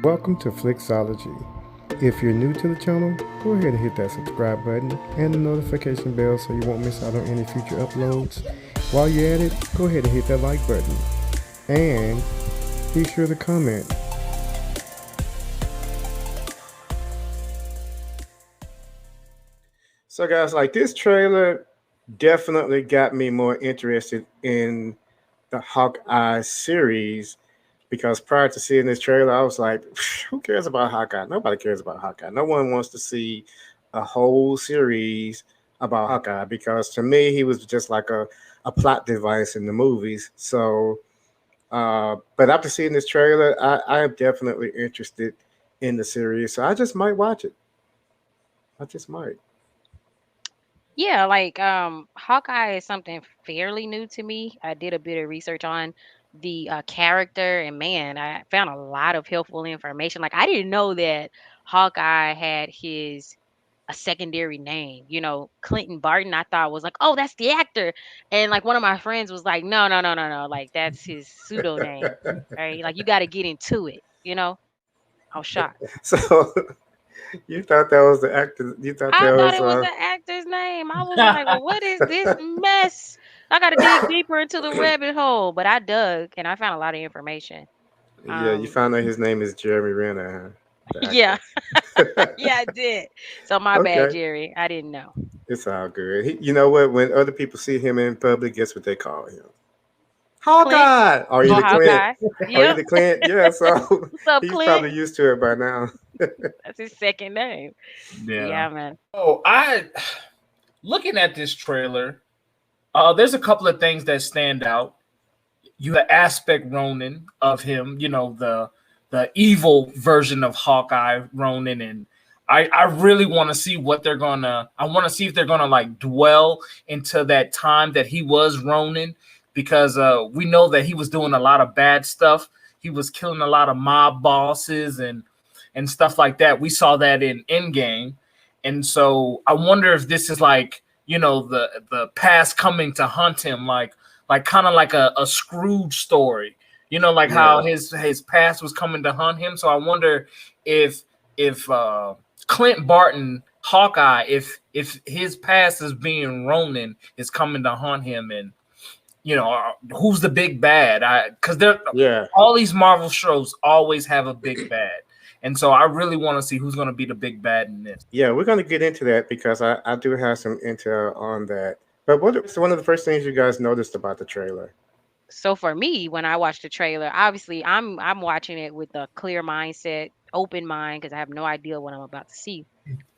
Welcome to Flicksology. If you're new to the channel, go ahead and hit that subscribe button and the notification bell so you won't miss out on any future uploads. While you're at it, go ahead and hit that like button. And be sure to comment. So guys, like this trailer definitely got me more interested in the Hawkeye series because prior to seeing this trailer, I was like, who cares about Hawkeye? Nobody cares about Hawkeye. No one wants to see a whole series about Hawkeye because to me, he was just like a plot device in the movies. So, but after seeing this trailer, I am definitely interested in the series. So I just might watch it. I just might. Yeah, like Hawkeye is something fairly new to me. I did a bit of research on the character, and man, I found a lot of helpful information. Like I didn't know that Hawkeye had his a secondary name. Clinton Barton. I thought was like, oh, that's the actor, and like one of my friends was like, no, no, no, no, no, like that's his pseudo name, right? Like you got to get into it. I was shocked. So you thought that was the actor? You thought I that thought was it was the actor's name. I was like, well, what is this mess? I got to dig deeper into the rabbit hole. But I dug and I found a lot of information. Yeah, you Um, found out his name is Jeremy Renner, huh? The yeah, actor. yeah, I did. So my bad, Okay, Jerry. I didn't know. it's all good. You know what? When other people see him in public, guess what they call him? Clint Hawkeye. Are you or the Clint? Hawkeye. Are you Yep. the Clint? Yeah. So What's up, he's Clint? probably used to it by now. That's his second name. Yeah. Yeah, man. Oh, I looking at this trailer, there's a couple of things that stand out. You have aspect Ronin of him, the evil version of Hawkeye Ronin, and I really want to see what they're gonna. I want to see if they're gonna like dwell into that time that he was Ronin, because we know that he was doing a lot of bad stuff. He was killing a lot of mob bosses and stuff like that. We saw that in Endgame, and so I wonder if this is like the past coming to hunt him, like kind of like a Scrooge story, like how Yeah, his past was coming to hunt him. So I wonder if Clint Barton Hawkeye, if his past as being Ronin is coming to hunt him, and who's the big bad? Because they're yeah. all these Marvel shows always have a big bad, and so I really want to see who's going to be the big bad in this. Yeah, we're gonna get into that because I do have some intel on that. But what's one of the first things you guys noticed about the trailer? So for me, when I watched the trailer, obviously I'm watching it with a clear mindset, open mind, because I have no idea what I'm about to see.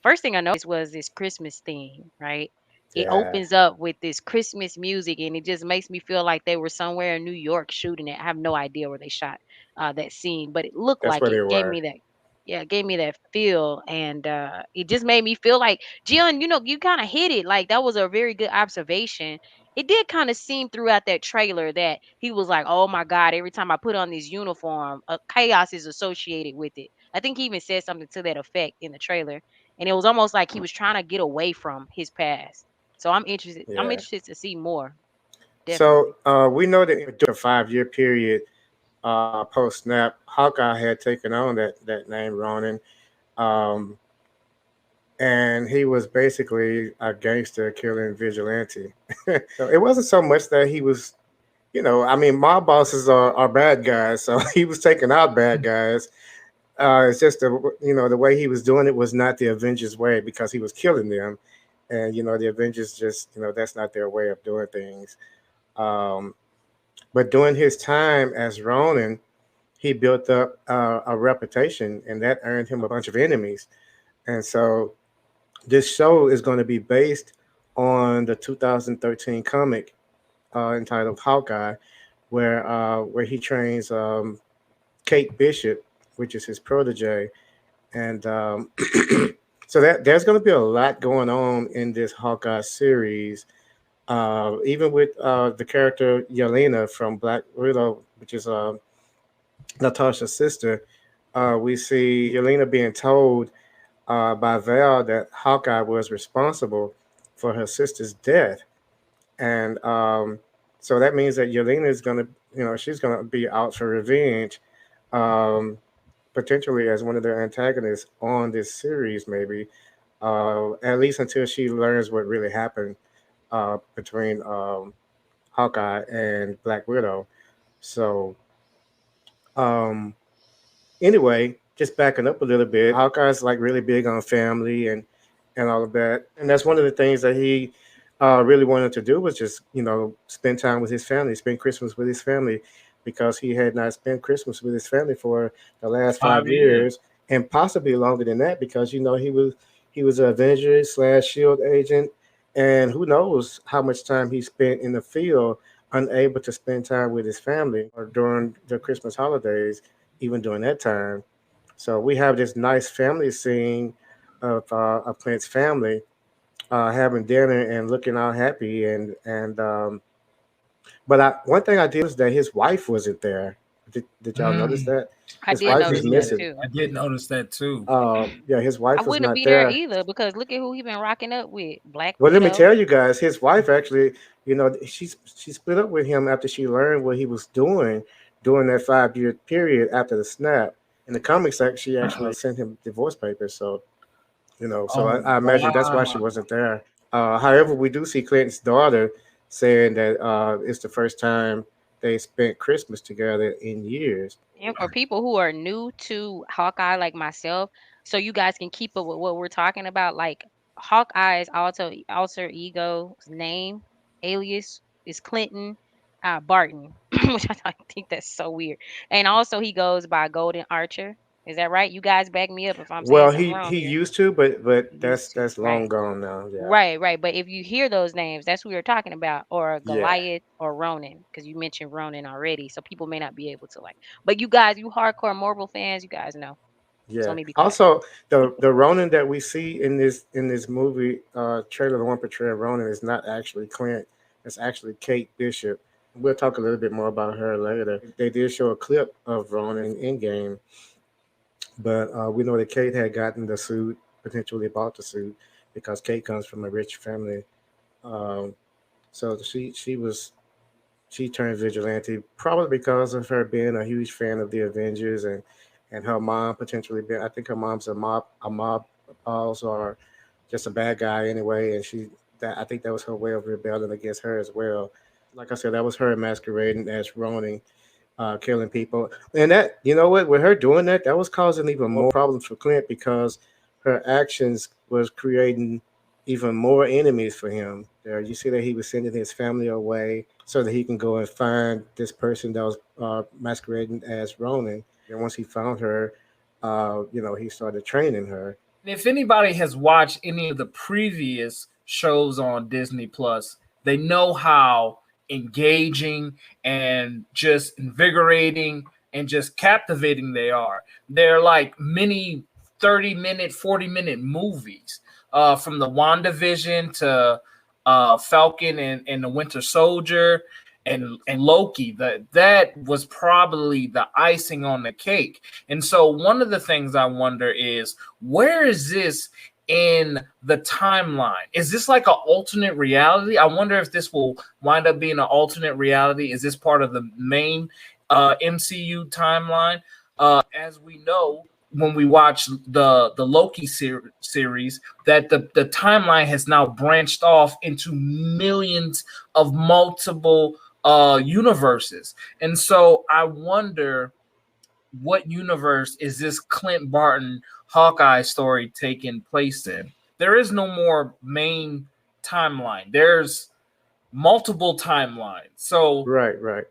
First thing I noticed was this Christmas theme, right? It Yeah, opens up with this Christmas music, and it just makes me feel like they were somewhere in New York shooting it. I have no idea where they shot that scene, but it looked that's like where it. they Gave were. me that, yeah, it gave me that feel, and it just made me feel like, Jill, you kind of hit it. Like that was a very good observation. It did kind of seem throughout that trailer that he was like, "Oh my God! Every time I put on this uniform, chaos is associated with it." I think he even said something to that effect in the trailer, and it was almost like he was trying to get away from his past. So I'm interested. I'm Yeah. interested to see more. So Definitely. we know that during a 5 year period post snap, Hawkeye had taken on that name Ronin, um, and he was basically a gangster killing vigilante. So it wasn't so much that he was, I mean, mob bosses are bad guys, so he was taking out bad guys. It's just the way he was doing it was not the Avengers way because he was killing them, and the Avengers just that's not their way of doing things. Um, but during his time as Ronin, he built up a reputation, and that earned him a bunch of enemies. And so this show is going to be based on the 2013 comic entitled Hawkeye, where he trains Kate Bishop, which is his protege, and so that there's going to be a lot going on in this Hawkeye series. Even with the character Yelena from Black Widow, which is Natasha's sister, we see Yelena being told by Val that Hawkeye was responsible for her sister's death, and so that means that Yelena is gonna, she's gonna be out for revenge. Um, potentially as one of their antagonists on this series, maybe at least until she learns what really happened between Hawkeye and Black Widow. So um, anyway, just backing up a little bit, Hawkeye's like really big on family and all of that, and that's one of the things that he really wanted to do was just spend time with his family, spend Christmas with his family, because he had not spent Christmas with his family for the last five 5 years. years, and possibly longer than that, because he was an Avenger slash Shield agent, and who knows how much time he spent in the field unable to spend time with his family or during the Christmas holidays, even during that time. So we have this nice family scene of Clint's family having dinner and looking all happy, and but one thing I did notice that his wife wasn't there. Did y'all notice Mm, that I his did I wife is notice did that notice. missing? too. I did notice that too. Yeah, his I wife was wouldn't not be there there. either because look at who he been rocking up with. Black Well, let me Widow. tell you guys, his wife actually, she split up with him after she learned what he was doing during that 5 year period after the snap. In the comics, she actually sent him divorce papers. So so Oh I imagine that's why she wow. wasn't there. However, we do see Clinton's daughter saying that it's the first time they spent Christmas together in years. And for people who are new to Hawkeye, like myself, so you guys can keep up with what we're talking about, like Hawkeye's alter ego's name, alias is Clinton Barton, which think that's so weird. And also he goes by Golden Archer. Is that right? You guys back me up if I'm saying Well, something he wrong he here. used to, but that's Used to. that's long Right. gone now. Yeah, Right, right. But if you hear those names, that's who we're talking about, or yeah, Goliath or Ronan, because you mentioned Ronan already. So people may not be able to like. But you guys, you hardcore Marvel fans, you guys know. So yeah. let me be quiet. Also, the Ronin that we see in this movie trailer, the one portraying Ronin is not actually Clint. It's actually Kate Bishop. We'll talk a little bit more about her later. They did show a clip of Ronin in game, but we know that Kate had gotten the suit, potentially bought the suit, because Kate comes from a rich family. Um, so she turned vigilante probably because of her being a huge fan of the Avengers, and her mom potentially being. I think her mom's a mob boss or just a bad guy anyway, and I think that was her way of rebelling against her as well. Like I said, that was her masquerading as Ronin, killing people. And that, you know what, with her doing that, that was causing even more problems for Clint, because her actions was creating even more enemies for him. There, you see that he was sending his family away so that he can go and find this person that was masquerading as Ronin. And once he found her, he started training her. If anybody has watched any of the previous shows on Disney Plus, they know how engaging and just invigorating and just captivating they are. They're like mini 30-minute, 40-minute movies. From the WandaVision to Falcon and the Winter Soldier and Loki. That was probably the icing on the cake. And so one of the things I wonder is, where is this in the timeline? Is this like an alternate reality? I wonder if this will wind up being an alternate reality. Is this part of the main MCU timeline? As we know, when we watch the Loki series, that the timeline has now branched off into millions of multiple universes. And so I wonder, what universe is this Clint Barton Hawkeye story taking place in? There is no more main timeline. There's multiple timelines. So Right, right.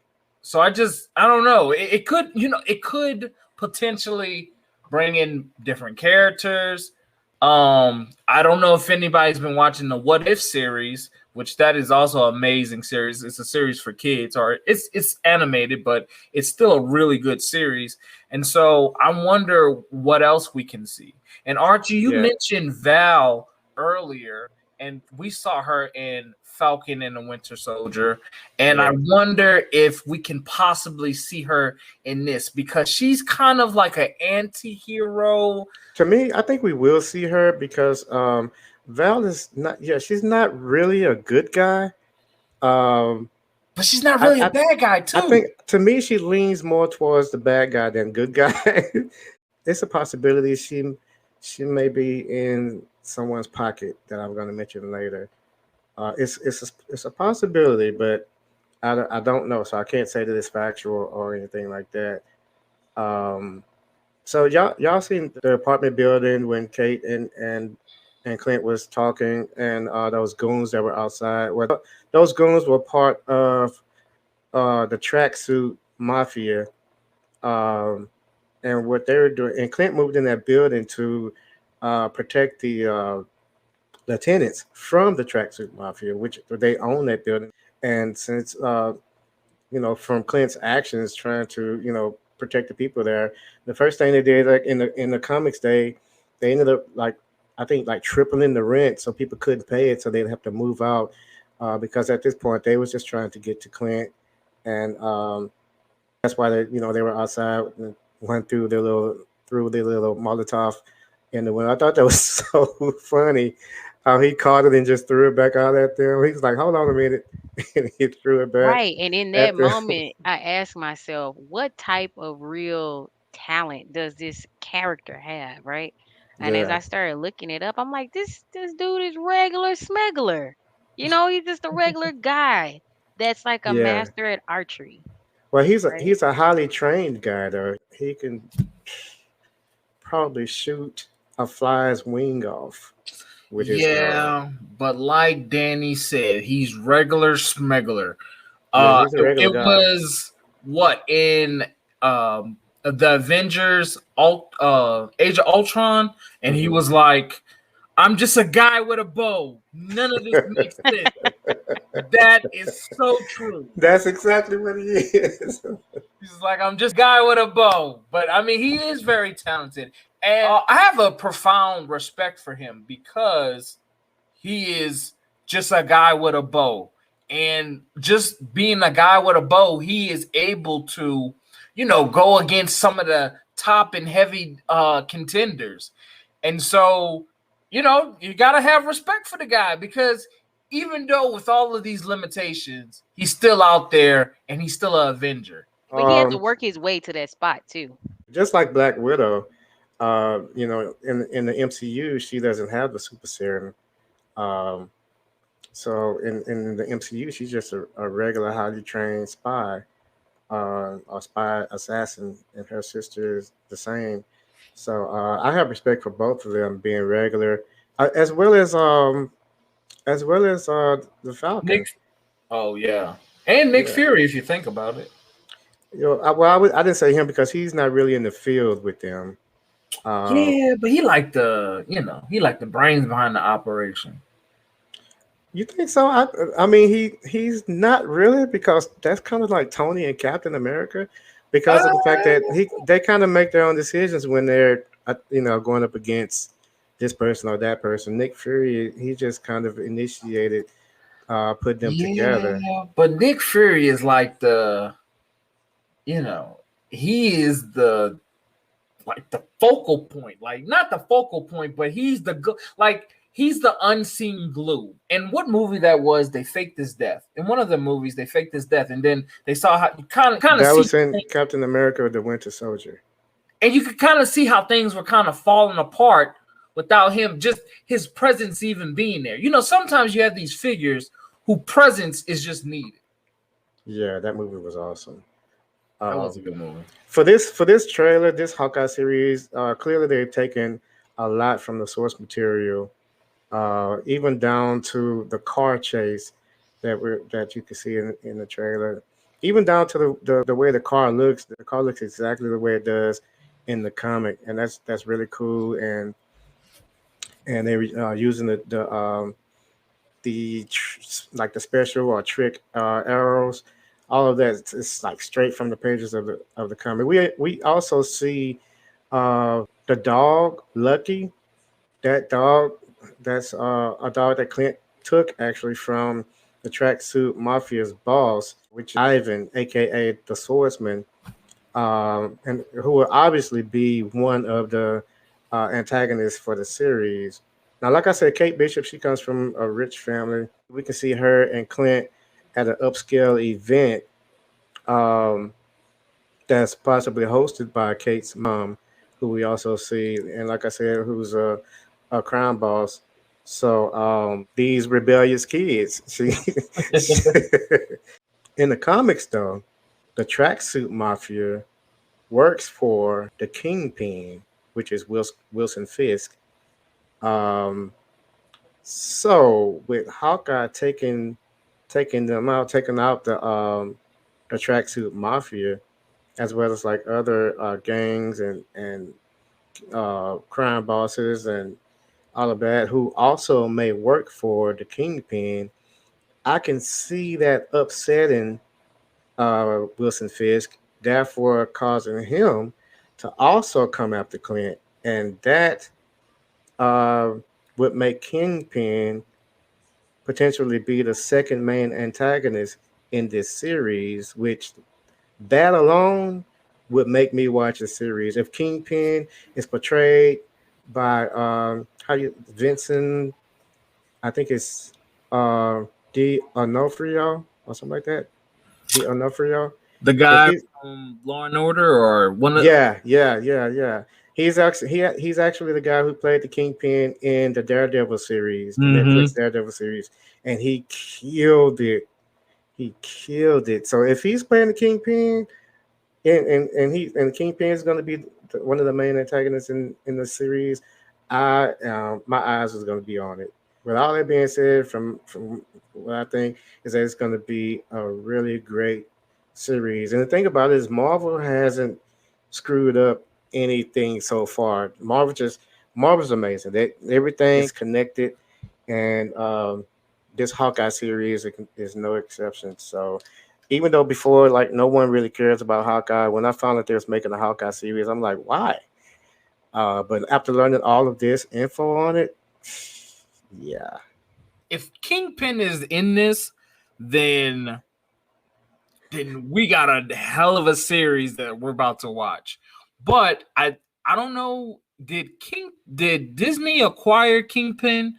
I don't know. It could, it could potentially bring in different characters. I don't know if anybody's been watching the What If series, which that is also an amazing series. It's a series for kids, or it's animated, but it's still a really good series. And so I wonder what else we can see. And Archie, you Yeah. mentioned Val earlier, and we saw her in Falcon and the Winter Soldier. And I Yeah. wonder if we can possibly see her in this, because she's kind of like an anti-hero. To me, I think we will see her because Val is not. Yeah, she's not really a good guy. Um, But she's not I, really a I bad guy, I think too. to me she leans more towards the bad guy than good guy. it's a possibility she may be in someone's pocket that I'm going to mention later. It's a possibility, but I don't know, so I can't say that it's factual or anything like that. Um, so y'all seen the apartment building when Kate and Clint was talking, and those goons that were outside. Well, those goons were part of the tracksuit mafia, um, and what they were doing. And Clint moved in that building to protect the tenants from the tracksuit mafia, which they own that building. And since from Clint's actions trying to protect the people there, the first thing they did, like in the comics, they ended up like I think like tripling the rent so people couldn't pay it, so they'd have to move out because at this point they was just trying to get to Clint, and that's why they were outside and went through their little Molotov in the window. I thought that was so funny how he caught it and just threw it back out at them. He was like, "Hold on a minute," and he threw it back Right. And in that at them. moment, I asked myself, what type of real talent does this character have, right? And as Yeah, I started looking it up, I'm like, this dude is regular smuggler. He's just a regular guy that's like a yeah. master at archery, Well, he's a right? he's a highly trained guy though. He can probably shoot a fly's wing off with his arrow. Yeah, but like Danny said, he's regular smuggler. Yeah, he's a regular It guy. was what in the Avengers, Age of Ultron, and he Hmm. was like, "I'm just a guy with a bow. None of this makes sense." That is so true. That's exactly what he is. He's like, "I'm just a guy with a bow," but I mean, he is very talented, and I have a profound respect for him because he is just a guy with a bow. And just being a guy with a bow, he is able to, go against some of the top and heavy contenders. And so, you got to have respect for the guy because even though with all of these limitations, he's still out there and he's still an Avenger. But he had to um, work his way to that spot too. just like Black Widow, in the MCU, she doesn't have the super serum. Um, so in the MCU, she's just a regular highly trained spy, or spy assassin, and her sister is the same. So I have respect for both of them being regular, as well as the Falcon. Nick, oh yeah, and Nick Yeah, Fury, if you think about it. I didn't say him because he's not really in the field with them. Uh, Yeah, but he like the brains behind the operation. you think so? I mean, he's not really, because that's kind of like Tony and Captain America, because of the fact that they kind of make their own decisions when they're going up against this person or that person. Nick Fury, he just kind of initiated put them Yeah, together. but Nick Fury is like you know, he is the focal point. Like not the focal point, but he's the unseen glue. And what movie that was? They faked his death. In one of the movies, they faked his death, and then they saw how you kind of That see, was in Captain America: The Winter Soldier. and you could kind of see how things were kind of falling apart without him, just his presence even being there. Sometimes you have these figures who presence is just needed. Yeah, that movie was awesome. That was a Um, good movie. for this trailer, this Hawkeye series, clearly they've taken a lot from the source material, even down to the car chase that you can see in the trailer, even down to the way the car looks. The car looks exactly the way it does in the comic, and that's really cool. And they were using like the special or trick arrows. All of that is like straight from the pages of the comic. We also see the dog Lucky. That dog, that's a dog that Clint took actually from the tracksuit mafia's boss, which is Ivan, aka the Swordsman, and who will obviously be one of the antagonists for the series. Now, like I said, Kate Bishop, she comes from a rich family. We can see her and Clint at an upscale event, um, that's possibly hosted by Kate's mom, who we also see, and like I said, who's a crime boss. So these rebellious kids, see, in the comics though, the tracksuit mafia works for the kingpin, which is Wilson Fisk. Um, so with Hawkeye taking out the tracksuit mafia, as well as like other gangs and crime bosses and all of that, who also may work for the kingpin. I can see that upsetting Wilson Fisk, therefore causing him to also come after Clint, and that uh, would make Kingpin potentially be the second main antagonist in this series, which that alone would make me watch the series. If Kingpin is portrayed by how you Vincent, I think it's uh D Onofrio or something like that. D Onofrio. The If guy he from Law and Order, or one of yeah. He's actually the guy who played the Kingpin in the Daredevil series, the mm-hmm. Netflix Daredevil series, and he killed it. He killed it. So if he's playing the Kingpin, and Kingpin is going to be one of the main antagonists in the series, I my eyes is going to be on it. With all that being said, from what I think is that it's going to be a really great series. And the thing about it is, Marvel hasn't screwed up anything so far. Marvel's amazing. Everything is connected, and this Hawkeye series is no exception. So even though before, like, no one really cares about Hawkeye, when I found that they was making a Hawkeye series, I'm like, why? But after learning all of this info on it, yeah. If Kingpin is in this, then we got a hell of a series that we're about to watch. But I don't know, did Disney acquire Kingpin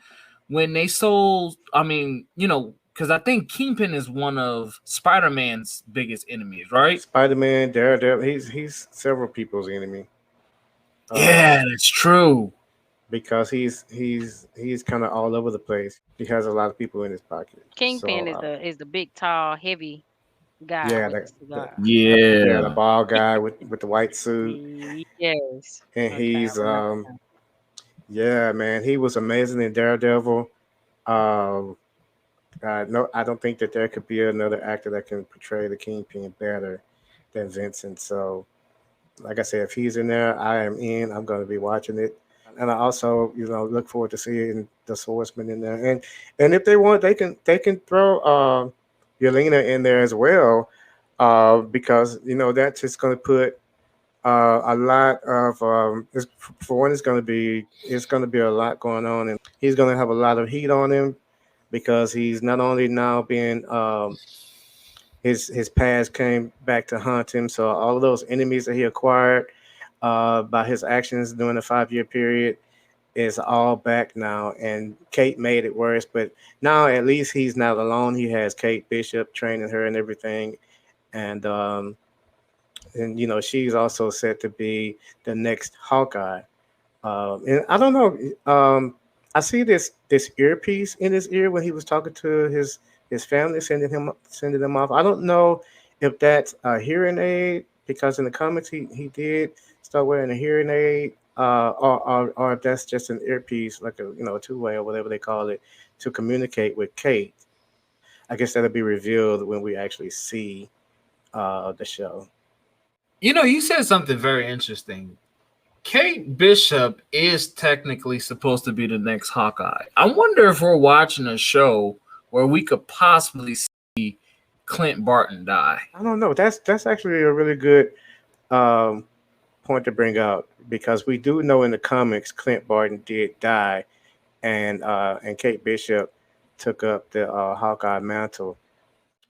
when they sold? I mean, because I think Kingpin is one of Spider-Man's biggest enemies, right? Spider-Man, Daredevil, he's several people's enemy. Yeah, that's true. Because he's kind of all over the place. He has a lot of people in his pocket. Kingpin So is the big, tall, heavy guy yeah, with the cigar. yeah, the Yeah. bald guy with the white suit, Yes. and Okay, I he's remember now. yeah, man, he was amazing in Daredevil. Um, no, I don't think that there could be another actor that can portray the Kingpin better than Vincent. So, like I said, if he's in there, I am in. I'm going to be watching it, and I also, look forward to seeing the Swordsman in there. And if they want, they can throw Yelena in there as well, because that's just going to put a lot of for one, it's going to be a lot going on, and he's going to have a lot of heat on him because he's not only now being his past came back to haunt him. So all of those enemies that he acquired by his actions during the 5 year period is all back now. And Kate made it worse, but now at least he's not alone. He has Kate Bishop training her and everything, and she's also set to be the next Hawkeye. And I don't know. I see this earpiece in his ear when he was talking to his family, sending them off. I don't know if that's a hearing aid, because in the comics he did start wearing a hearing aid, or if that's just an earpiece, like a two way or whatever they call it, to communicate with Kate. I guess that'll be revealed when we actually see the show. You said something very interesting. Kate Bishop is technically supposed to be the next Hawkeye. I wonder if we're watching a show where we could possibly see Clint Barton die. I don't know. That's actually a really good um, point to bring out, because we do know in the comics Clint Barton did die, and Kate Bishop took up the Hawkeye mantle.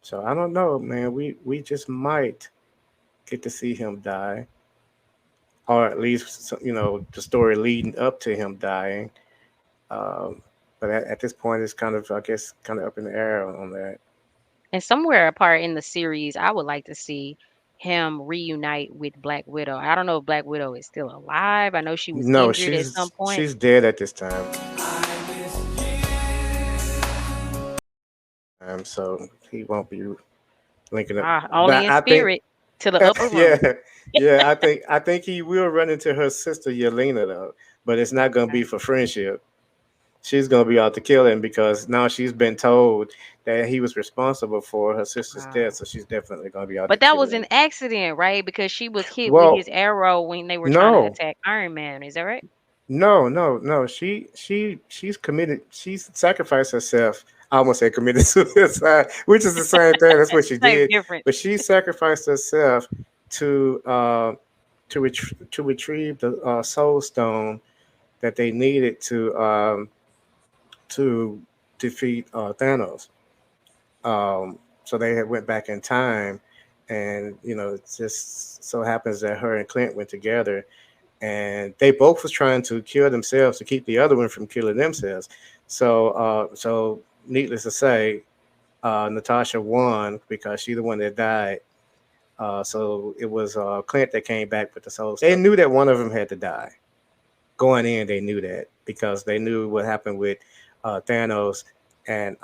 So I don't know, man. We just might get to see him die, or at least the story leading up to him dying. Um, but at this point, it's kind of, I guess, kind of up in the air on that. And somewhere apart in the series, I would like to see him reunite with Black Widow. I don't know if Black Widow is still alive. I know she was No, injured at some point. she's dead at this time. So he won't be linking up. Only But in I think, spirit to the upper room. yeah, yeah, I think he will run into her sister Yelena though, but it's not gonna be Okay. for friendship. She's gonna be out to kill him because now she's been told that he was responsible for her sister's Uh, death, so she's definitely gonna be out to but that kill was an him. accident, right? Because she was hit with his Well, arrow when they were trying to no, attack Iron Man. Is that right? no. She's committed. She's sacrificed herself. I almost say committed suicide, which is the same thing. That's what she Same did. difference. But she sacrificed herself to to retrieve the Soul Stone that they needed to defeat Thanos. So they had went back in time, and it just so happens that her and Clint went together, and they both was trying to kill themselves to keep the other one from killing themselves. So needless to say, Natasha won because she the one that died. So it was Clint that came back with the soul. They knew that one of them had to die. Going in, they knew that because they knew what happened with Thanos and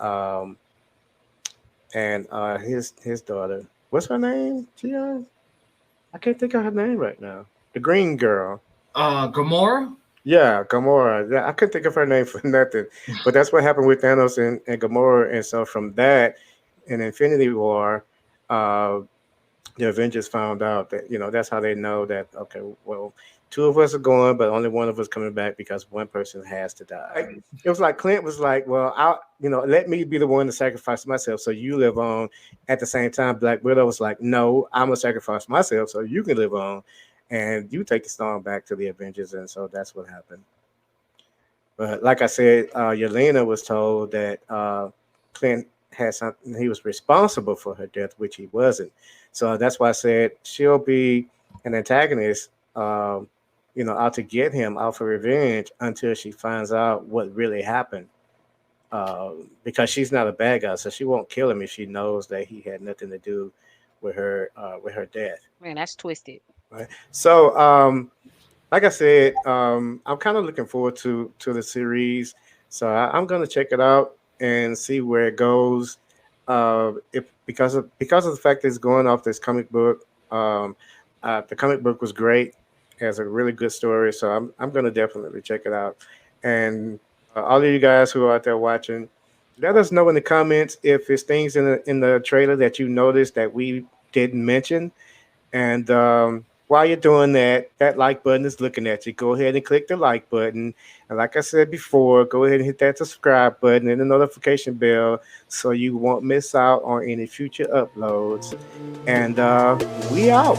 his daughter. What's her name? Gian? I can't think of her name right now. The green girl. Gamora. Yeah, Gamora. Yeah, I couldn't think of her name for nothing. But that's what happened with Thanos and Gamora. And so from that, in Infinity War, uh, the Avengers found out that that's how they know that okay, well, two of us are going, but only one of us coming back because one person has to die. It was like Clint was like, well, let me be the one to sacrifice myself so you live on. At the same time, Black Widow was like, no, I'm gonna sacrifice myself so you can live on, and you take the stone back to the Avengers, and so that's what happened. But like I said, Yelena was told that Clint had something. He was responsible for her death, which he wasn't. So that's why I said she'll be an antagonist, out to get him, out for revenge until she finds out what really happened. Because she's not a bad guy, so she won't kill him if she knows that he had nothing to do with her death. Man, that's twisted. Right. So, like I said, I'm kind of looking forward to the series, so I'm gonna check it out and see where it goes. If because of the fact that it's going off this comic book, the comic book was great, has a really good story, so I'm gonna definitely check it out. And all of you guys who are out there watching, let us know in the comments if there's things in the trailer that you noticed that we didn't mention, and while you're doing that, that like button is looking at you. Go ahead and click the like button. And like I said before, go ahead and hit that subscribe button and the notification bell so you won't miss out on any future uploads. And we out.